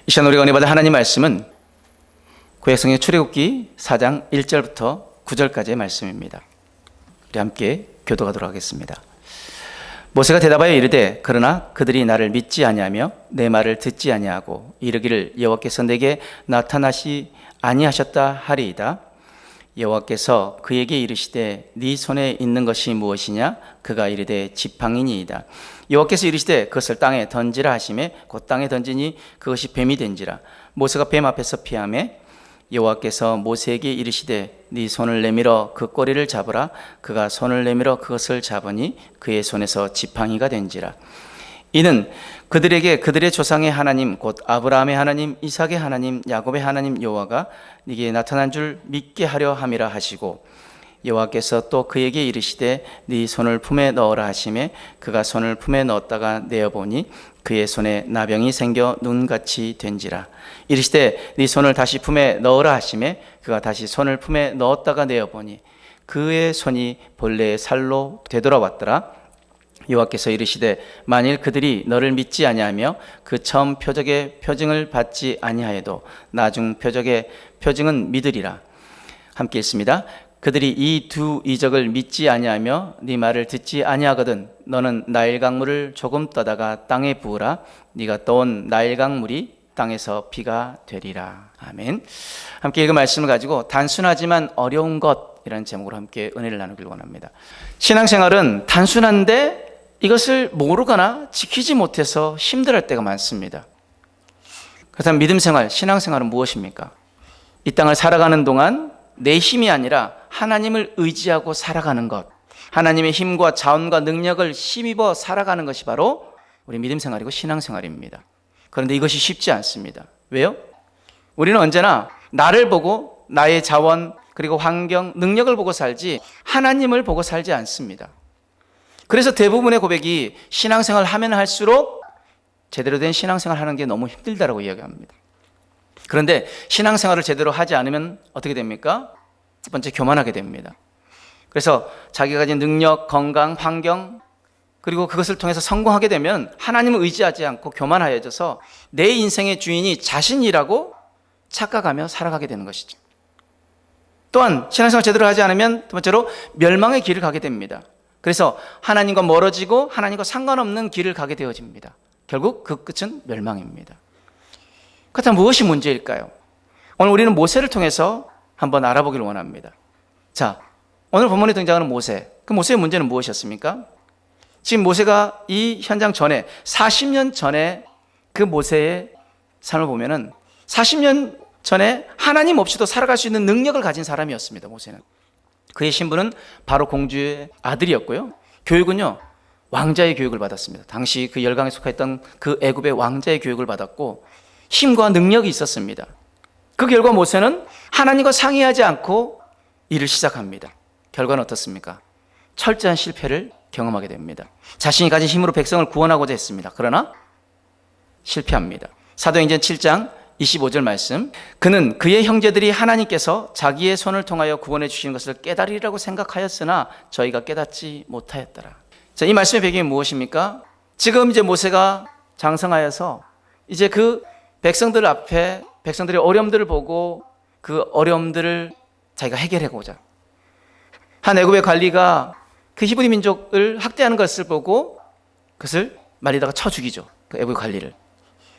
이 시간 우리가 은혜 받을 하나님 말씀은 구약성경 출애굽기 4장 1절부터 9절까지의 말씀입니다. 우리 함께 교도하도록 하겠습니다. 모세가 대답하여 이르되 그러나 그들이 나를 믿지 아니하며 내 말을 듣지 아니하고 이르기를 여호와께서 내게 나타나시 아니하셨다 하리이다. 여호와께서 그에게 이르시되 네 손에 있는 것이 무엇이냐? 그가 이르되 지팡이니이다. 여호와께서 이르시되 그것을 땅에 던지라 하시매 곧 땅에 던지니 그것이 뱀이 된지라. 모세가 뱀 앞에서 피하매 여호와께서 모세에게 이르시되 네 손을 내밀어 그 꼬리를 잡으라. 그가 손을 내밀어 그것을 잡으니 그의 손에서 지팡이가 된지라. 이는 그들에게 그들의 조상의 하나님 곧 아브라함의 하나님 이삭의 하나님 야곱의 하나님 여호와가 네게 나타난 줄 믿게 하려 함이라 하시고, 여호와께서 또 그에게 이르시되 네 손을 품에 넣어라 하시매 그가 손을 품에 넣었다가 내어보니 그의 손에 나병이 생겨 눈같이 된지라. 이르시되 네 손을 다시 품에 넣어라 하시매 그가 다시 손을 품에 넣었다가 내어보니 그의 손이 본래의 살로 되돌아왔더라. 여호와께서 이르시되 만일 그들이 너를 믿지 아니하며 그 처음 표적의 표징을 받지 아니하여도 나중 표적의 표징은 믿으리라. 함께 읽습니다. 그들이 이 두 이적을 믿지 아니하며 네 말을 듣지 아니하거든 너는 나일 강물을 조금 떠다가 땅에 부으라. 네가 떠온 나일 강물이 땅에서 피가 되리라. 아멘. 함께 읽은 말씀을 가지고 단순하지만 어려운 것이라는 제목으로 함께 은혜를 나누길 원합니다. 신앙생활은 단순한데 이것을 모르거나 지키지 못해서 힘들어할 때가 많습니다. 그렇다면 믿음생활, 신앙생활은 무엇입니까? 이 땅을 살아가는 동안 내 힘이 아니라 하나님을 의지하고 살아가는 것, 하나님의 힘과 자원과 능력을 힘입어 살아가는 것이 바로 우리 믿음생활이고 신앙생활입니다. 그런데 이것이 쉽지 않습니다. 왜요? 우리는 언제나 나를 보고 나의 자원 그리고 환경, 능력을 보고 살지 하나님을 보고 살지 않습니다. 그래서 대부분의 고백이 신앙생활 하면 할수록 제대로 된 신앙생활 하는 게 너무 힘들다라고 이야기합니다. 그런데 신앙생활을 제대로 하지 않으면 어떻게 됩니까? 첫 번째, 교만하게 됩니다. 그래서 자기가 가진 능력, 건강, 환경 그리고 그것을 통해서 성공하게 되면 하나님을 의지하지 않고 교만하여져서 내 인생의 주인이 자신이라고 착각하며 살아가게 되는 것이죠. 또한 신앙생활 제대로 하지 않으면 두 번째로 멸망의 길을 가게 됩니다. 그래서 하나님과 멀어지고 하나님과 상관없는 길을 가게 되어집니다. 결국 그 끝은 멸망입니다. 그렇다면 무엇이 문제일까요? 오늘 우리는 모세를 통해서 한번 알아보기를 원합니다. 자, 오늘 본문에 등장하는 모세, 그 모세의 문제는 무엇이었습니까? 지금 모세가 이 현장 전에 40년 전에 그 모세의 삶을 보면은 40년 전에 하나님 없이도 살아갈 수 있는 능력을 가진 사람이었습니다. 모세는. 그의 신분은 바로 공주의 아들이었고요. 교육은요, 왕자의 교육을 받았습니다. 당시 그 열강에 속했던 그 애굽의 왕자의 교육을 받았고 힘과 능력이 있었습니다. 그 결과 모세는 하나님과 상의하지 않고 일을 시작합니다. 결과는 어떻습니까? 철저한 실패를 경험하게 됩니다. 자신이 가진 힘으로 백성을 구원하고자 했습니다. 그러나 실패합니다. 사도행전 7장 25절 말씀, 그는 그의 형제들이 하나님께서 자기의 손을 통하여 구원해 주시는 것을 깨달으리라고 생각하였으나 저희가 깨닫지 못하였더라. 자, 이 말씀의 배경이 무엇입니까? 지금 이제 모세가 장성하여서 이제 그 백성들 앞에 백성들의 어려움들을 보고 그 어려움들을 자기가 해결하고자 한 애굽의 관리가 그 히브리 민족을 학대하는 것을 보고 그것을 말리다가 쳐 죽이죠. 그 애굽의 관리를.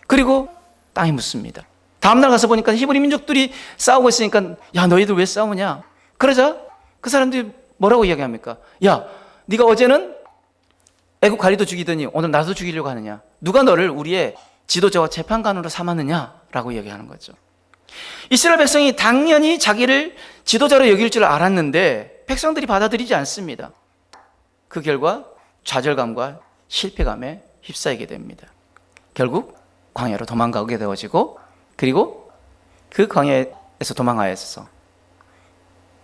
그리고 땅에 묻습니다. 다음날 가서 보니까 히브리 민족들이 싸우고 있으니까 야, 너희들 왜 싸우냐? 그러자 그 사람들이 뭐라고 이야기합니까? 야, 네가 어제는 애국 관리도 죽이더니 오늘 나도 죽이려고 하느냐? 누가 너를 우리의 지도자와 재판관으로 삼았느냐라고 이야기하는 거죠. 이스라엘 백성이 당연히 자기를 지도자로 여길 줄 알았는데 백성들이 받아들이지 않습니다. 그 결과 좌절감과 실패감에 휩싸이게 됩니다. 결국 광야로 도망가게 되어지고, 그리고 그 광야에서 도망하여서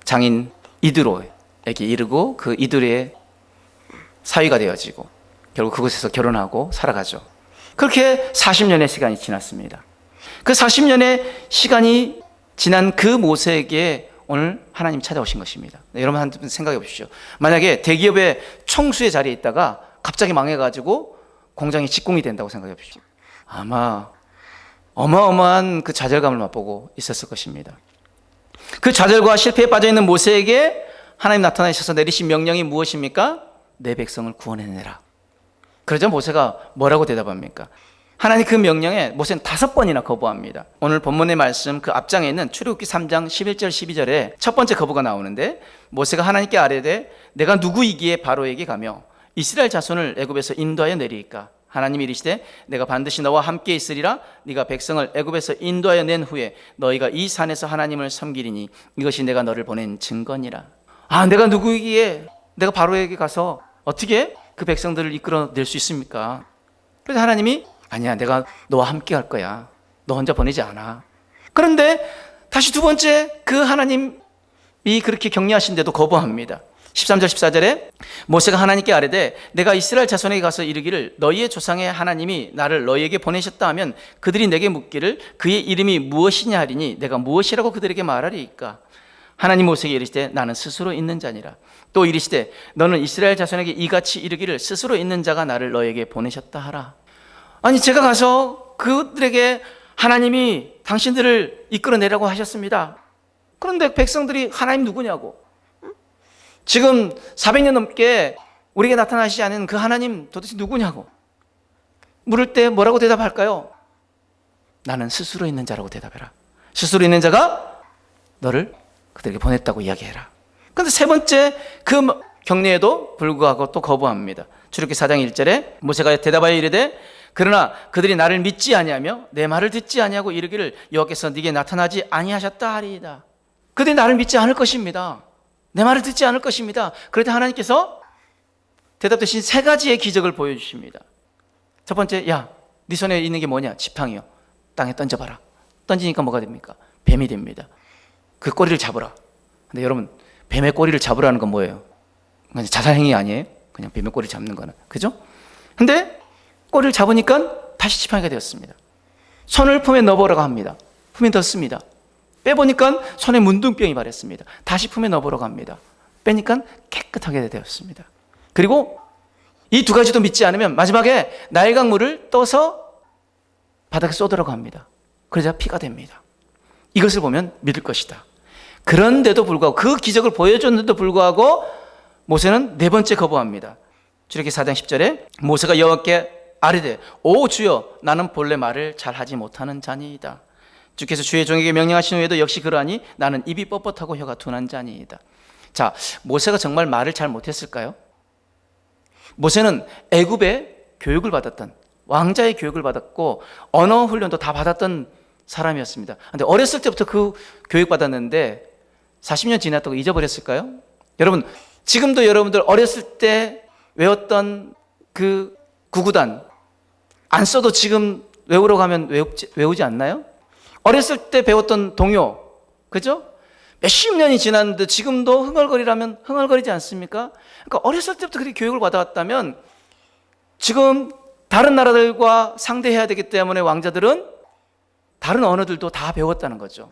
장인 이드로에게 이르고 그 이드로의 사위가 되어지고 결국 그곳에서 결혼하고 살아가죠. 그렇게 40년의 시간이 지났습니다. 그 40년의 시간이 지난 그 모세에게 오늘 하나님 찾아오신 것입니다. 네, 여러분 한번 생각해 보십시오. 만약에 대기업의 총수의 자리에 있다가 갑자기 망해가지고 공장이 직공이 된다고 생각해 보십시오. 아마 어마어마한 그 좌절감을 맛보고 있었을 것입니다. 그 좌절과 실패에 빠져있는 모세에게 하나님 나타나셔서 내리신 명령이 무엇입니까? 내 백성을 구원해내라. 그러자 모세가 뭐라고 대답합니까? 하나님 그 명령에 모세는 5번이나 거부합니다. 오늘 본문의 말씀 그 앞장에 있는 출애굽기 3장 11절 12절에 첫 번째 거부가 나오는데, 모세가 하나님께 아뢰되 내가 누구이기에 바로에게 가며 이스라엘 자손을 애굽에서 인도하여 내리이까? 하나님이 이르시되 내가 반드시 너와 함께 있으리라. 네가 백성을 애굽에서 인도하여 낸 후에 너희가 이 산에서 하나님을 섬기리니 이것이 내가 너를 보낸 증거니라. 내가 누구이기에 내가 바로에게 가서 어떻게 그 백성들을 이끌어낼 수 있습니까? 그래서 하나님이 아니야, 내가 너와 함께 할 거야. 너 혼자 보내지 않아. 그런데 다시 두 번째 그 하나님이 그렇게 격려하신데도 거부합니다. 13절 14절에 모세가 하나님께 아뢰되 내가 이스라엘 자손에게 가서 이르기를 너희의 조상의 하나님이 나를 너희에게 보내셨다 하면 그들이 내게 묻기를 그의 이름이 무엇이냐 하리니 내가 무엇이라고 그들에게 말하리이까? 하나님 모세에게 이르시되 나는 스스로 있는 자니라. 또 이르시되 너는 이스라엘 자손에게 이같이 이르기를 스스로 있는 자가 나를 너희에게 보내셨다 하라. 아니, 제가 가서 그들에게 하나님이 당신들을 이끌어내라고 하셨습니다. 그런데 백성들이 하나님 누구냐고, 지금 400년 넘게 우리에게 나타나시지 않은 그 하나님 도대체 누구냐고 물을 때 뭐라고 대답할까요? 나는 스스로 있는 자라고 대답해라. 스스로 있는 자가 너를 그들에게 보냈다고 이야기해라. 그런데 세 번째 그 격려에도 불구하고 또 거부합니다. 출애굽기 4장 1절에 모세가 대답하여 이르되 그러나 그들이 나를 믿지 아니하며 내 말을 듣지 아니하고 이르기를 여호와께서 네게 나타나지 아니하셨다 하리이다. 그들이 나를 믿지 않을 것입니다. 내 말을 듣지 않을 것입니다. 그럴 때 하나님께서 대답 대신 3가지의 기적을 보여주십니다. 첫 번째, 야, 네 손에 있는 게 뭐냐? 지팡이요. 땅에 던져봐라. 던지니까 뭐가 됩니까? 뱀이 됩니다. 그 꼬리를 잡으라. 근데 여러분, 뱀의 꼬리를 잡으라는 건 뭐예요? 자살행위 아니에요? 그냥 뱀의 꼬리를 잡는 거는. 그죠? 근데 꼬리를 잡으니까 다시 지팡이가 되었습니다. 손을 품에 넣어보라고 합니다. 품에 넣습니다. 빼보니까 손에 문둥병이 발했습니다. 다시 품에 넣어보라고 합니다. 빼니까 깨끗하게 되었습니다. 그리고 이 2가지도 믿지 않으면 마지막에 나일강물을 떠서 바닥에 쏟으라고 합니다. 그러자 피가 됩니다. 이것을 보면 믿을 것이다. 그런데도 불구하고, 그 기적을 보여줬는데도 불구하고 모세는 4번째 거부합니다. 출애굽기 4장 10절에 모세가 여호와께 아뢰되 오 주여 나는 본래 말을 잘하지 못하는 자니이다. 주께서 주의 종에게 명령하신 후에도 역시 그러하니 나는 입이 뻣뻣하고 혀가 둔한 자니이다. 자, 모세가 정말 말을 잘 못했을까요? 모세는 애굽의 교육을 받았던, 왕자의 교육을 받았고 언어 훈련도 다 받았던 사람이었습니다. 그런데 어렸을 때부터 그 교육 받았는데 40년 지났다고 잊어버렸을까요? 여러분, 지금도 여러분들 어렸을 때 외웠던 그 구구단 안 써도 지금 외우러 가면 외우지 않나요? 어렸을 때 배웠던 동요, 그죠? 몇십 년이 지났는데 지금도 흥얼거리라면 흥얼거리지 않습니까? 그러니까 어렸을 때부터 그렇게 교육을 받아왔다면 지금 다른 나라들과 상대해야 되기 때문에 왕자들은 다른 언어들도 다 배웠다는 거죠.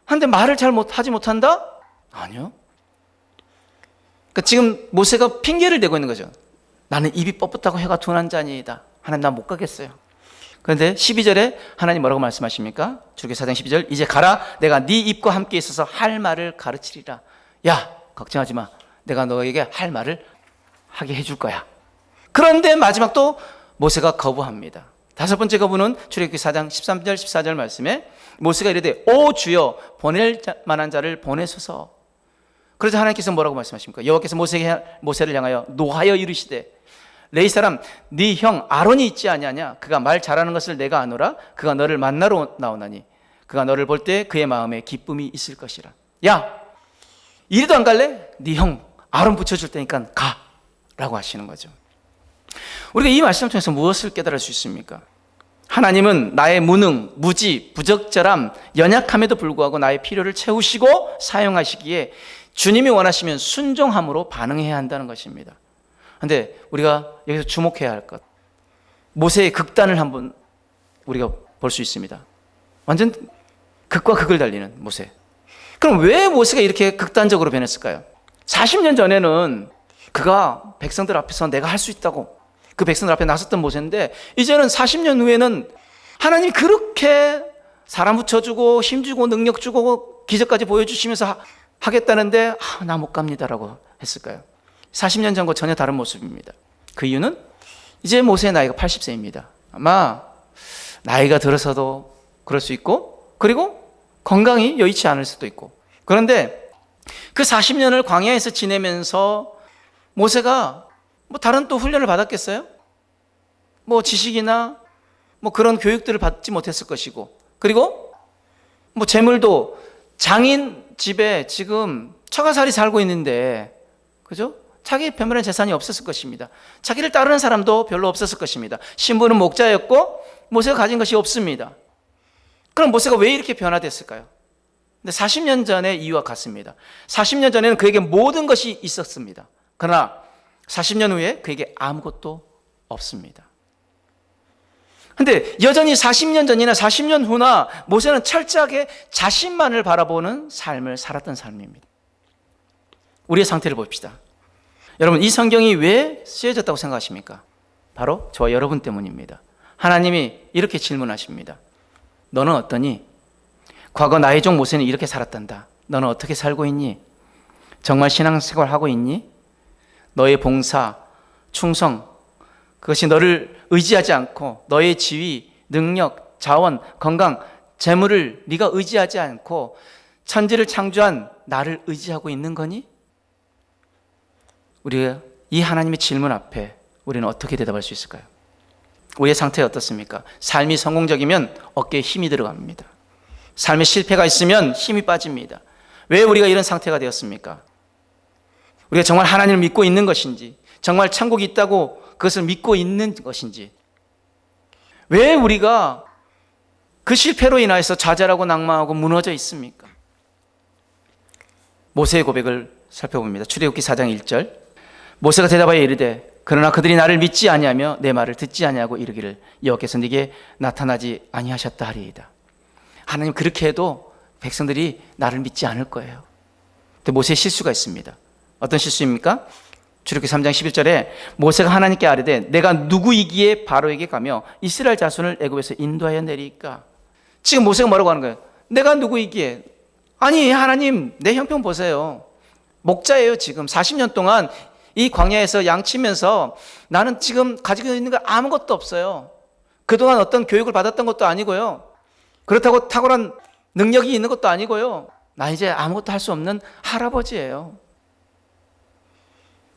그런데 말을 잘 하지 못한다? 아니요. 그러니까 지금 모세가 핑계를 대고 있는 거죠. 나는 입이 뻣뻣하고 혀가 둔한 자니이다. 하나님, 나 못 가겠어요. 그런데 12절에 하나님 뭐라고 말씀하십니까? 출애굽기 4장 12절 이제 가라. 내가 네 입과 함께 있어서 할 말을 가르치리라. 야, 걱정하지 마. 내가 너에게 할 말을 하게 해줄 거야. 그런데 마지막 또 모세가 거부합니다. 5번째 거부는 출애굽기 4장 13절 14절 말씀에 모세가 이르되 오 주여 보낼 만한 자를 보내소서. 그래서 하나님께서 뭐라고 말씀하십니까? 여호와께서 모세를 향하여 노하여 이르시되 레위 사람 네 형 아론이 있지 아니하냐? 그가 말 잘하는 것을 내가 아노라. 그가 너를 만나러 나오나니 그가 너를 볼 때 그의 마음에 기쁨이 있을 것이라. 야, 이리도 안 갈래? 네 형 아론 붙여줄 테니까 가 라고 하시는 거죠. 우리가 이 말씀을 통해서 무엇을 깨달을 수 있습니까? 하나님은 나의 무능, 무지, 부적절함, 연약함에도 불구하고 나의 필요를 채우시고 사용하시기에 주님이 원하시면 순종함으로 반응해야 한다는 것입니다. 그런데 우리가 여기서 주목해야 할 것, 모세의 극단을 한번 우리가 볼 수 있습니다. 완전 극과 극을 달리는 모세. 그럼 왜 모세가 이렇게 극단적으로 변했을까요? 40년 전에는 그가 백성들 앞에서 내가 할 수 있다고 그 백성들 앞에 나섰던 모세인데 이제는 40년 후에는 하나님이 그렇게 사람 붙여주고 힘주고 능력 주고 기적까지 보여주시면서 하겠다는데 나 못 갑니다라고 했을까요? 40년 전과 전혀 다른 모습입니다. 그 이유는 이제 모세의 나이가 80세입니다. 아마 나이가 들어서도 그럴 수 있고, 그리고 건강이 여의치 않을 수도 있고. 그런데 그 40년을 광야에서 지내면서 모세가 뭐 다른 또 훈련을 받았겠어요? 뭐 지식이나 뭐 그런 교육들을 받지 못했을 것이고, 그리고 뭐 재물도 장인 집에 지금 처가살이 살고 있는데, 그죠? 자기 변변한 재산이 없었을 것입니다. 자기를 따르는 사람도 별로 없었을 것입니다. 신부는 목자였고 모세가 가진 것이 없습니다. 그럼 모세가 왜 이렇게 변화됐을까요? 근데 40년 전의 이유와 같습니다. 40년 전에는 그에게 모든 것이 있었습니다. 그러나 40년 후에 그에게 아무것도 없습니다. 근데 여전히 40년 전이나 40년 후나 모세는 철저하게 자신만을 바라보는 삶을 살았던 삶입니다. 우리의 상태를 봅시다. 여러분, 이 성경이 왜 쓰여졌다고 생각하십니까? 바로 저와 여러분 때문입니다. 하나님이 이렇게 질문하십니다. 너는 어떠니? 과거 나의 종 모세는 이렇게 살았단다. 너는 어떻게 살고 있니? 정말 신앙생활 하고 있니? 너의 봉사, 충성, 그것이 너를 의지하지 않고 너의 지위, 능력, 자원, 건강, 재물을 네가 의지하지 않고 천지를 창조한 나를 의지하고 있는 거니? 우리가 이 하나님의 질문 앞에 우리는 어떻게 대답할 수 있을까요? 우리의 상태 어떻습니까? 삶이 성공적이면 어깨에 힘이 들어갑니다. 삶에 실패가 있으면 힘이 빠집니다. 왜 우리가 이런 상태가 되었습니까? 우리가 정말 하나님을 믿고 있는 것인지, 정말 천국이 있다고 그것을 믿고 있는 것인지, 왜 우리가 그 실패로 인하여서 좌절하고 낭망하고 무너져 있습니까? 모세의 고백을 살펴봅니다. 출애굽기 4장 1절. 모세가 대답하여 이르되 그러나 그들이 나를 믿지 아니하며 내 말을 듣지 아니하고 이르기를 여호와께서 네게 나타나지 아니하셨다 하리이다. 하나님 그렇게 해도 백성들이 나를 믿지 않을 거예요. 근데 모세의 실수가 있습니다. 어떤 실수입니까? 출애굽기 3장 11절에 모세가 하나님께 아뢰되 내가 누구이기에 바로에게 가며 이스라엘 자손을 애굽에서 인도하여 내리까? 지금 모세가 뭐라고 하는 거예요? 내가 누구이기에? 아니 하나님 내 형편 보세요. 목자예요. 지금 40년 동안 이 광야에서 양치면서 나는 지금 가지고 있는 거 아무것도 없어요. 그동안 어떤 교육을 받았던 것도 아니고요. 그렇다고 탁월한 능력이 있는 것도 아니고요. 나 이제 아무것도 할 수 없는 할아버지예요.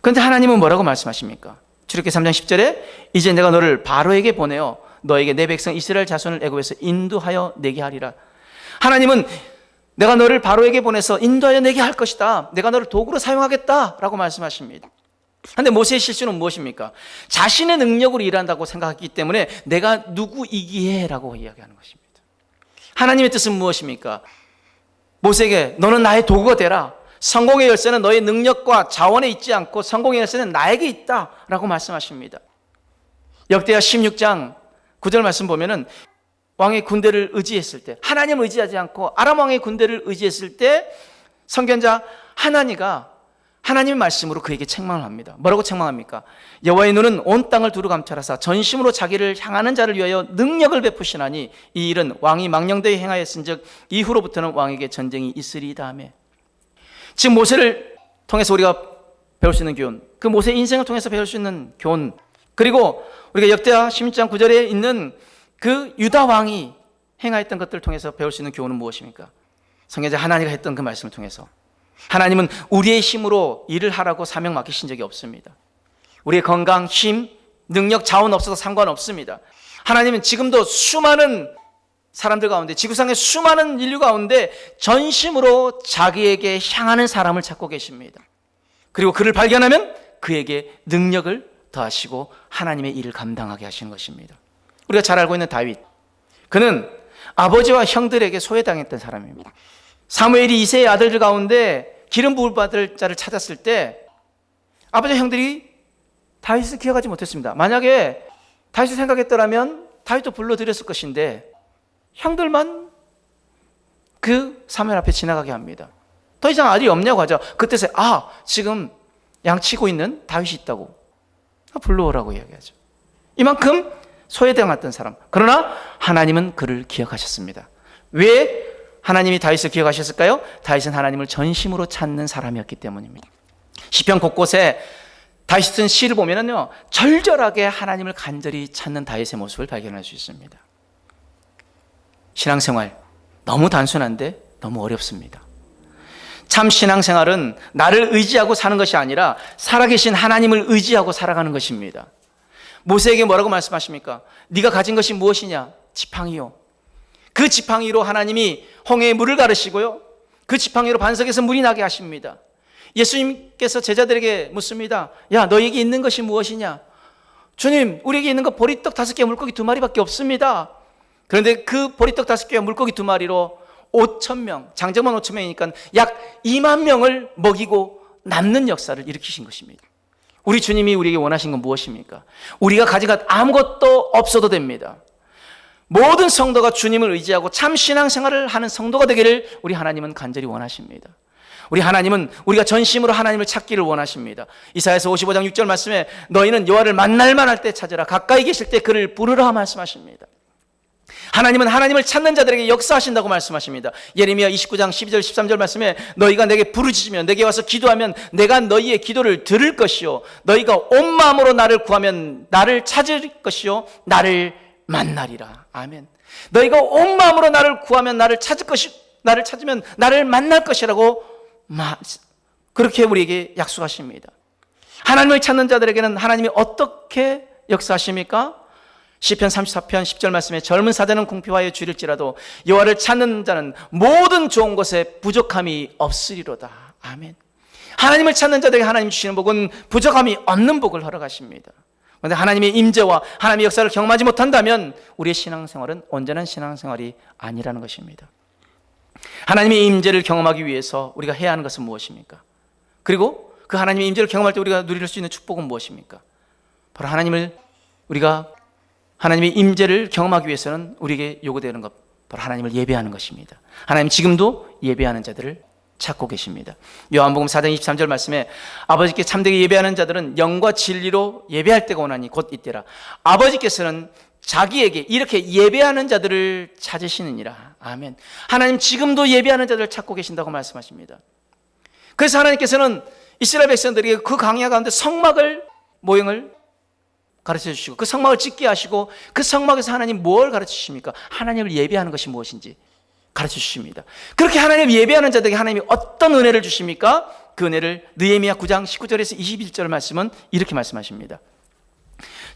그런데 하나님은 뭐라고 말씀하십니까? 출애굽기 3장 10절에 이제 내가 너를 바로에게 보내어 너에게 내 백성 이스라엘 자손을 애굽에서 인도하여 내게 하리라. 하나님은 내가 너를 바로에게 보내서 인도하여 내게 할 것이다. 내가 너를 도구로 사용하겠다라고 말씀하십니다. 그런데 모세의 실수는 무엇입니까? 자신의 능력으로 일한다고 생각했기 때문에 내가 누구이기에 라고 이야기하는 것입니다. 하나님의 뜻은 무엇입니까? 모세에게 너는 나의 도구가 되라. 성공의 열쇠는 너의 능력과 자원에 있지 않고 성공의 열쇠는 나에게 있다 라고 말씀하십니다. 역대하 16장 9절 말씀 보면은 왕의 군대를 의지했을 때, 하나님을 의지하지 않고 아람 왕의 군대를 의지했을 때 선견자 하나니가 하나님의 말씀으로 그에게 책망을 합니다. 뭐라고 책망합니까? 여호와의 눈은 온 땅을 두루 감찰하사 전심으로 자기를 향하는 자를 위하여 능력을 베푸시나니 이 일은 왕이 망령되이 행하였은즉 이후로부터는 왕에게 전쟁이 있으리이다 하며, 지금 모세를 통해서 우리가 배울 수 있는 교훈, 그 모세의 인생을 통해서 배울 수 있는 교훈, 그리고 우리가 역대하 16장 9절에 있는 그 유다 왕이 행하였던 것들을 통해서 배울 수 있는 교훈은 무엇입니까? 성경자 하나님이 했던 그 말씀을 통해서 하나님은 우리의 힘으로 일을 하라고 사명 맡기신 적이 없습니다. 우리의 건강, 힘, 능력, 자원 없어도 상관없습니다. 하나님은 지금도 수많은 사람들 가운데, 지구상의 수많은 인류 가운데 전심으로 자기에게 향하는 사람을 찾고 계십니다. 그리고 그를 발견하면 그에게 능력을 더하시고 하나님의 일을 감당하게 하시는 것입니다. 우리가 잘 알고 있는 다윗, 그는 아버지와 형들에게 소외당했던 사람입니다. 사무엘이 이새의 아들들 가운데 기름 부을 받을 자를 찾았을 때 아버지와 형들이 다윗을 기억하지 못했습니다. 만약에 다윗을 생각했더라면 다윗도 불러드렸을 것인데 형들만 그 사무엘 앞에 지나가게 합니다. 더 이상 아들이 없냐고 하죠. 그때서 지금 양치고 있는 다윗이 있다고 불러오라고 이야기하죠. 이만큼 소외당했던 사람. 그러나 하나님은 그를 기억하셨습니다. 왜 하나님이 다윗을 기억하셨을까요? 다윗은 하나님을 전심으로 찾는 사람이었기 때문입니다. 시편 곳곳에 다윗은 시를 보면은요, 절절하게 하나님을 간절히 찾는 다윗의 모습을 발견할 수 있습니다. 신앙생활 너무 단순한데 너무 어렵습니다. 참 신앙생활은 나를 의지하고 사는 것이 아니라 살아계신 하나님을 의지하고 살아가는 것입니다. 모세에게 뭐라고 말씀하십니까? 네가 가진 것이 무엇이냐? 지팡이요. 그 지팡이로 하나님이 홍해에 물을 가르시고요, 그 지팡이로 반석에서 물이 나게 하십니다. 예수님께서 제자들에게 묻습니다. 야, 너에게 있는 것이 무엇이냐? 주님, 우리에게 있는 것 보리떡 5개, 물고기 2마리밖에 없습니다. 그런데 그 보리떡 5개와 물고기 2마리로 5,000명, 장정만 5,000명이니까 약 2만 명을 먹이고 남는 역사를 일으키신 것입니다. 우리 주님이 우리에게 원하신 건 무엇입니까? 우리가 가진 것 아무것도 없어도 됩니다. 모든 성도가 주님을 의지하고 참 신앙생활을 하는 성도가 되기를 우리 하나님은 간절히 원하십니다. 우리 하나님은 우리가 전심으로 하나님을 찾기를 원하십니다. 이사야서 55장 6절 말씀에 너희는 여호와를 만날 만할 때 찾으라, 가까이 계실 때 그를 부르라 말씀하십니다. 하나님은 하나님을 찾는 자들에게 역사하신다고 말씀하십니다. 예레미야 29장 12절 13절 말씀에 너희가 내게 부르짖으면, 내게 와서 기도하면 내가 너희의 기도를 들을 것이요, 너희가 온 마음으로 나를 구하면 나를 찾을 것이요, 나를 만나리라. 아멘. 너희가 온 마음으로 나를 구하면 나를 찾으면 나를 만날 것이라고 그렇게 우리에게 약속하십니다. 하나님을 찾는 자들에게는 하나님이 어떻게 역사하십니까? 시편 34편 10절 말씀에 젊은 사자는 궁핍하여 줄일지라도 여호와를 찾는 자는 모든 좋은 것에 부족함이 없으리로다. 아멘. 하나님을 찾는 자들에게 하나님 주시는 복은 부족함이 없는 복을 허락하십니다. 그런데 하나님의 임재와 하나님의 역사를 경험하지 못한다면 우리의 신앙생활은 온전한 신앙생활이 아니라는 것입니다. 하나님의 임재를 경험하기 위해서 우리가 해야 하는 것은 무엇입니까? 그리고 그 하나님의 임재를 경험할 때 우리가 누릴 수 있는 축복은 무엇입니까? 바로 하나님의 임재를 경험하기 위해서는 우리에게 요구되는 것, 바로 하나님을 예배하는 것입니다. 하나님 지금도 예배하는 자들을 찾고 계십니다. 요한복음 4장 23절 말씀에 아버지께 참되게 예배하는 자들은 영과 진리로 예배할 때가 오나니 곧 이때라. 아버지께서는 자기에게 이렇게 예배하는 자들을 찾으시느니라. 아멘. 하나님 지금도 예배하는 자들을 찾고 계신다고 말씀하십니다. 그래서 하나님께서는 이스라엘 백성들에게 그 광야 가운데 성막을 모형을 가르쳐 주시고 그 성막을 짓게 하시고 그 성막에서 하나님 뭘 가르쳐 주십니까? 하나님을 예배하는 것이 무엇인지 가르쳐 주십니다. 그렇게 하나님을 예배하는 자들에게 하나님이 어떤 은혜를 주십니까? 그 은혜를 느헤미야 9장 19절에서 21절 말씀은 이렇게 말씀하십니다.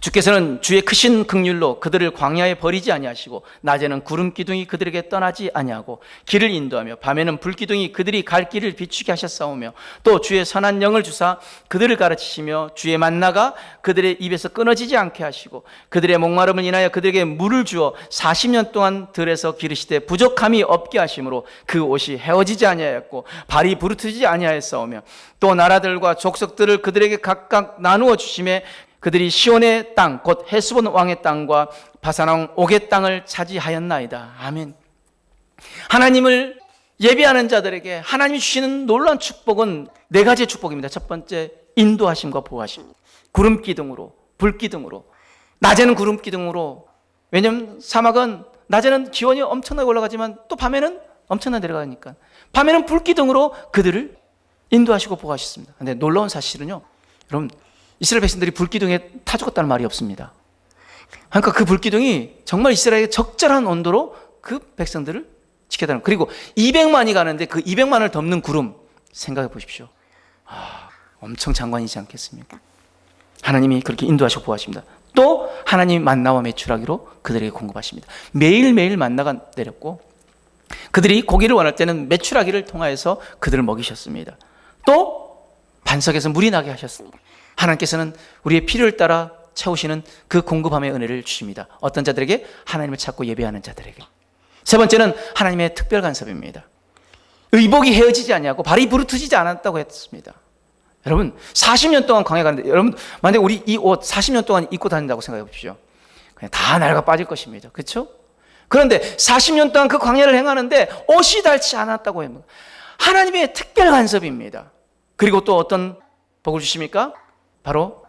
주께서는 주의 크신 긍휼로 그들을 광야에 버리지 아니하시고 낮에는 구름 기둥이 그들에게 떠나지 아니하고 길을 인도하며 밤에는 불 기둥이 그들이 갈 길을 비추게 하셨사오며 또 주의 선한 영을 주사 그들을 가르치시며 주의 만나가 그들의 입에서 끊어지지 않게 하시고 그들의 목마름을 인하여 그들에게 물을 주어 40년 동안 들에서 기르시되 부족함이 없게 하심으로 그 옷이 헤어지지 아니하였고 발이 부르트지 아니하였사오며 또 나라들과 족속들을 그들에게 각각 나누어 주심에 그들이 시온의 땅 곧 헤스본 왕의 땅과 바산 왕 옥의 땅을 차지하였나이다. 아멘. 하나님을 예배하는 자들에게 하나님이 주시는 놀라운 축복은 4가지의 축복입니다. 첫 번째, 인도하심과 보호하심. 구름 기둥으로, 불 기둥으로. 낮에는 구름 기둥으로. 왜냐하면 사막은 낮에는 기온이 엄청나게 올라가지만 또 밤에는 엄청나게 내려가니까 밤에는 불 기둥으로 그들을 인도하시고 보호하셨습니다. 그런데 놀라운 사실은요, 여러분, 이스라엘 백성들이 불기둥에 타 죽었다는 말이 없습니다. 그러니까 그 불기둥이 정말 이스라엘의 적절한 온도로 그 백성들을 지켜다는, 그리고 200만이 가는데 그 200만을 덮는 구름, 생각해 보십시오. 엄청 장관이지 않겠습니까? 하나님이 그렇게 인도하시고 보호하십니다. 또 하나님이 만나와 메추라기로 그들에게 공급하십니다. 매일매일 만나가 내렸고 그들이 고기를 원할 때는 메추라기를 통하여서 그들을 먹이셨습니다. 또 반석에서 물이 나게 하셨습니다. 하나님께서는 우리의 필요를 따라 채우시는 그 공급함의 은혜를 주십니다. 어떤 자들에게? 하나님을 찾고 예배하는 자들에게. 세 번째는 하나님의 특별 간섭입니다. 의복이 헤어지지 아니하고 발이 부르트지지 않았다고 했습니다. 여러분 40년 동안 광야 가는데, 여러분 만약에 우리 이 옷 40년 동안 입고 다닌다고 생각해 보십시오. 그냥 다 낡아 빠질 것입니다. 그렇죠? 그런데 40년 동안 그 광야를 행하는데 옷이 닳지 않았다고 합니다. 하나님의 특별 간섭입니다. 그리고 또 어떤 복을 주십니까? 바로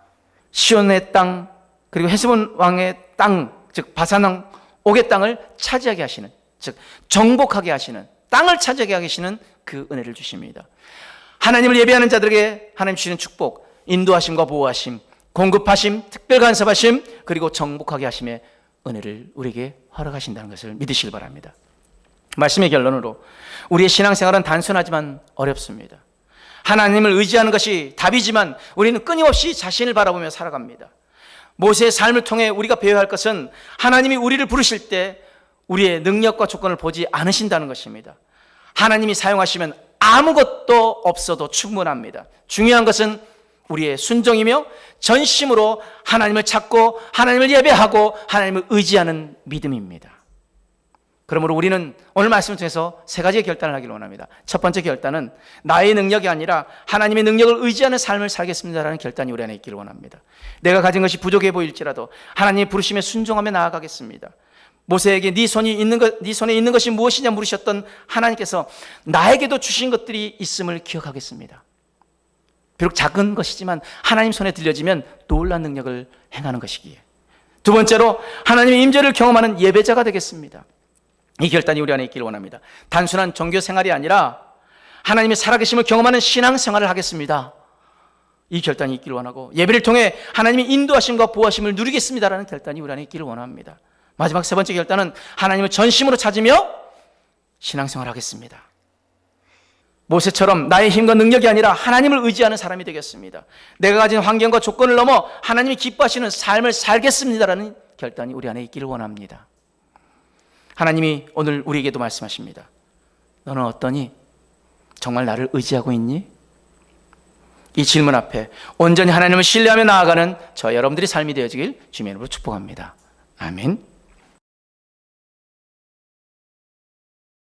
시온의 땅 그리고 헤스본 왕의 땅, 즉 바산 옥의 땅을 차지하게 하시는, 즉 정복하게 하시는, 땅을 차지하게 하시는 그 은혜를 주십니다. 하나님을 예배하는 자들에게 하나님 주시는 축복, 인도하심과 보호하심, 공급하심, 특별 간섭하심, 그리고 정복하게 하심의 은혜를 우리에게 허락하신다는 것을 믿으시길 바랍니다. 말씀의 결론으로 우리의 신앙생활은 단순하지만 어렵습니다. 하나님을 의지하는 것이 답이지만 우리는 끊임없이 자신을 바라보며 살아갑니다. 모세의 삶을 통해 우리가 배워야 할 것은 하나님이 우리를 부르실 때 우리의 능력과 조건을 보지 않으신다는 것입니다. 하나님이 사용하시면 아무것도 없어도 충분합니다. 중요한 것은 우리의 순종이며 전심으로 하나님을 찾고 하나님을 예배하고 하나님을 의지하는 믿음입니다. 그러므로 우리는 오늘 말씀을 통해서 세 가지의 결단을 하기를 원합니다. 첫 번째 결단은 나의 능력이 아니라 하나님의 능력을 의지하는 삶을 살겠습니다라는 결단이 우리 안에 있기를 원합니다. 내가 가진 것이 부족해 보일지라도 하나님의 부르심에 순종하며 나아가겠습니다. 모세에게 네 손에 있는 것이 무엇이냐 물으셨던 하나님께서 나에게도 주신 것들이 있음을 기억하겠습니다. 비록 작은 것이지만 하나님 손에 들려지면 놀라운 능력을 행하는 것이기에. 두 번째로 하나님의 임재를 경험하는 예배자가 되겠습니다. 이 결단이 우리 안에 있기를 원합니다. 단순한 종교 생활이 아니라 하나님의 살아계심을 경험하는 신앙생활을 하겠습니다. 이 결단이 있기를 원하고, 예배를 통해 하나님의 인도하심과 보호하심을 누리겠습니다라는 결단이 우리 안에 있기를 원합니다. 마지막 세 번째 결단은 하나님을 전심으로 찾으며 신앙생활을 하겠습니다. 모세처럼 나의 힘과 능력이 아니라 하나님을 의지하는 사람이 되겠습니다. 내가 가진 환경과 조건을 넘어 하나님이 기뻐하시는 삶을 살겠습니다라는 결단이 우리 안에 있기를 원합니다. 하나님이 오늘 우리에게도 말씀하십니다. 너는 어떠니? 정말 나를 의지하고 있니? 이 질문 앞에 온전히 하나님을 신뢰하며 나아가는 저 여러분들의 삶이 되어지길 주님의 이름으로 축복합니다. 아멘.